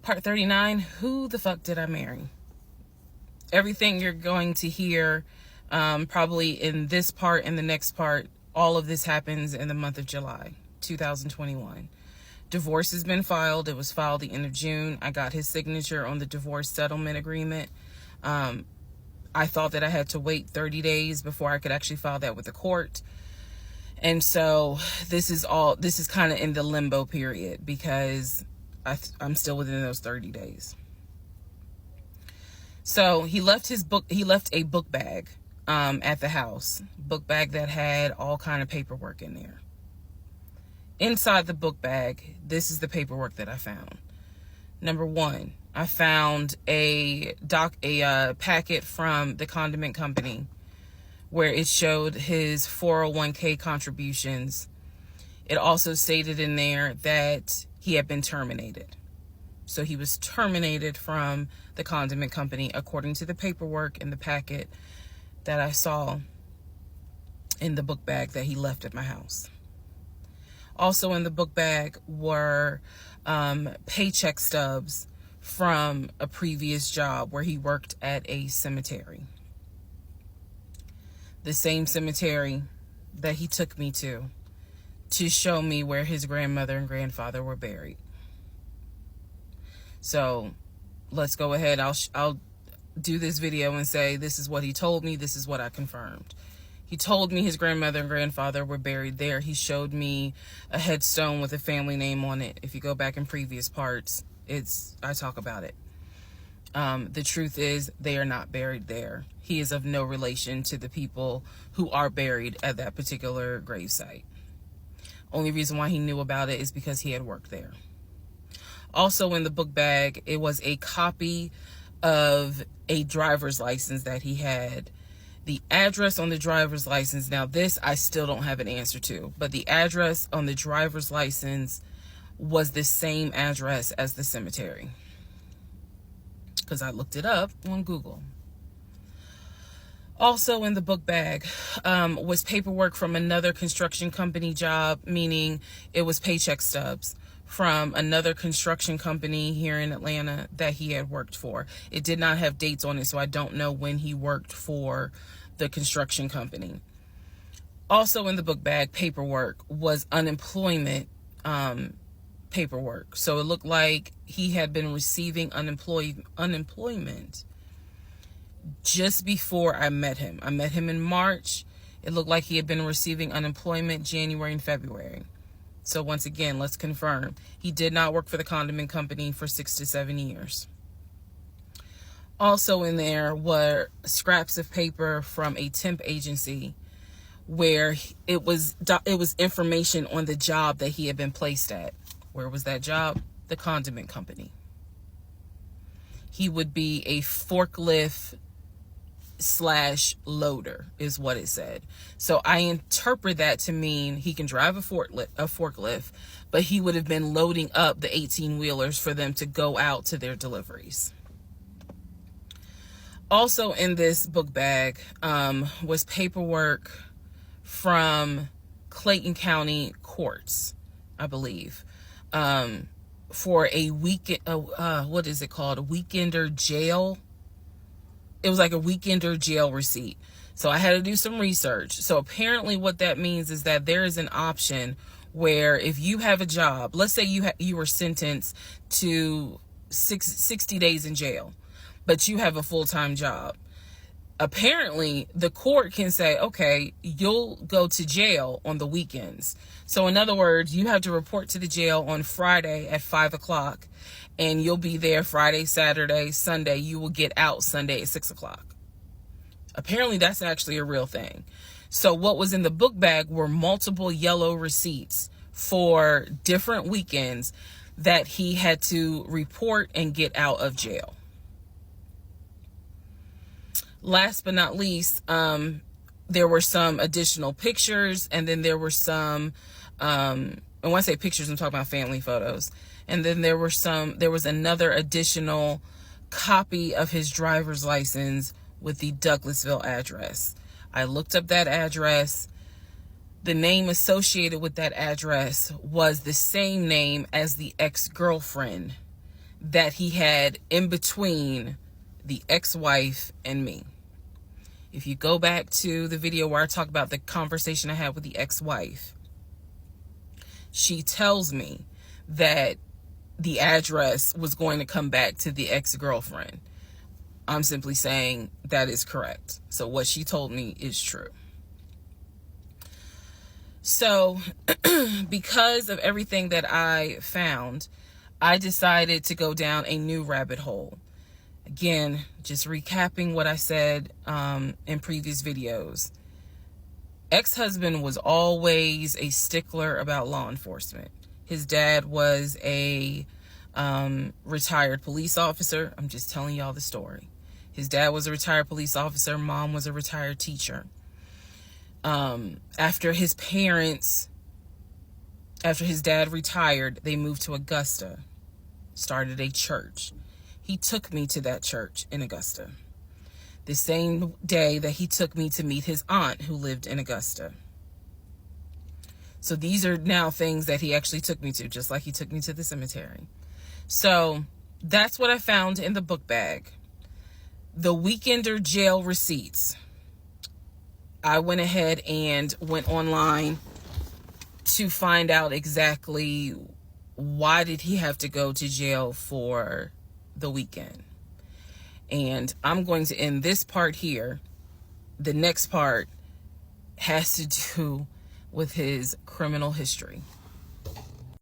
Part 39, who the fuck did I marry? Everything you're going to hear probably in this part and the next part, all of this happens in the month of July 2021. Divorce has been filed. It was filed the end of June. I got his signature on the divorce settlement agreement. I thought that I had to wait 30 days before I could actually file that with the court. And so this is kind of in the limbo period because I'm still within those 30 days. So he left a book bag at the house. Book bag that had all kind of paperwork in there. Inside the book bag, this is the paperwork that I found. Number one, I found a packet from the condiment company where it showed his 401k contributions. It also stated in there that he had been terminated. So he was terminated from the condiment company according to the paperwork in the packet that I saw in the book bag that he left at my house. Also in the book bag were paycheck stubs from a previous job where he worked at a cemetery. The same cemetery that he took me to show me where his grandmother and grandfather were buried. So let's go ahead. I'll do this video and say this is what he told me. This is what I confirmed. He told me his grandmother and grandfather were buried there. He showed me a headstone with a family name on it. If you go back in previous parts, I talk about it. The truth is they are not buried there. He is of no relation to the people who are buried at that particular gravesite. Only reason why he knew about it is because he had worked there. Also in the book bag, it was a copy of a driver's license that he had. The address on the driver's license, now this I still don't have an answer to, but the address on the driver's license was the same address as the cemetery. Because I looked it up on Google. Also in the book bag was paperwork from another construction company job, meaning it was paycheck stubs from another construction company here in Atlanta that he had worked for. It did not have dates on it, so I don't know when he worked for the construction company. Also in the book bag paperwork was unemployment paperwork. So it looked like he had been receiving unemployment just before I met him. I met him in March. It looked like he had been receiving unemployment January and February. So once again, let's confirm. He did not work for the condiment company for 6 to 7 years. Also in there were scraps of paper from a temp agency where it was information on the job that he had been placed at. Where was that job? The condiment company. He would be a forklift / loader is what it said. So I interpret that to mean he can drive a forklift, but he would have been loading up the 18-wheelers for them to go out to their deliveries. Also in this book bag was paperwork from Clayton County courts, I believe, for a weekend, what is it called? A weekender jail. It was like a weekender jail receipt. So I had to do some research. So apparently what that means is that there is an option where if you have a job, let's say you were sentenced to 60 days in jail, but you have a full-time job. Apparently, the court can say, okay, you'll go to jail on the weekends. So in other words, you have to report to the jail on Friday at 5 o'clock, and you'll be there Friday, Saturday, Sunday. You will get out Sunday at 6 o'clock. Apparently, that's actually a real thing. So what was in the book bag were multiple yellow receipts for different weekends that he had to report and get out of jail. Last but not least, there were some additional pictures, and then there were some, and when I say pictures, I'm talking about family photos. And then there was another additional copy of his driver's license with the Douglasville address. I looked up that address. The name associated with that address was the same name as the ex-girlfriend that he had in between the ex-wife and me. If you go back to the video where I talk about the conversation I had with the ex-wife, she tells me that the address was going to come back to the ex-girlfriend. I'm simply saying that is correct. So what she told me is true. So because of everything that I found, I decided to go down a new rabbit hole. Again, just recapping what I said in previous videos. Ex-husband was always a stickler about law enforcement. His dad was a retired police officer. I'm just telling y'all the story. His dad was a retired police officer. Mom was a retired teacher. After his dad retired, they moved to Augusta, started a church. He took me to that church in Augusta, the same day that he took me to meet his aunt who lived in Augusta. So these are now things that he actually took me to, just like he took me to the cemetery. So that's what I found in the book bag. The Weekender jail receipts. I went ahead and went online to find out exactly why did he have to go to jail for the weekend. And I'm going to end this part here. The next part has to do with his criminal history.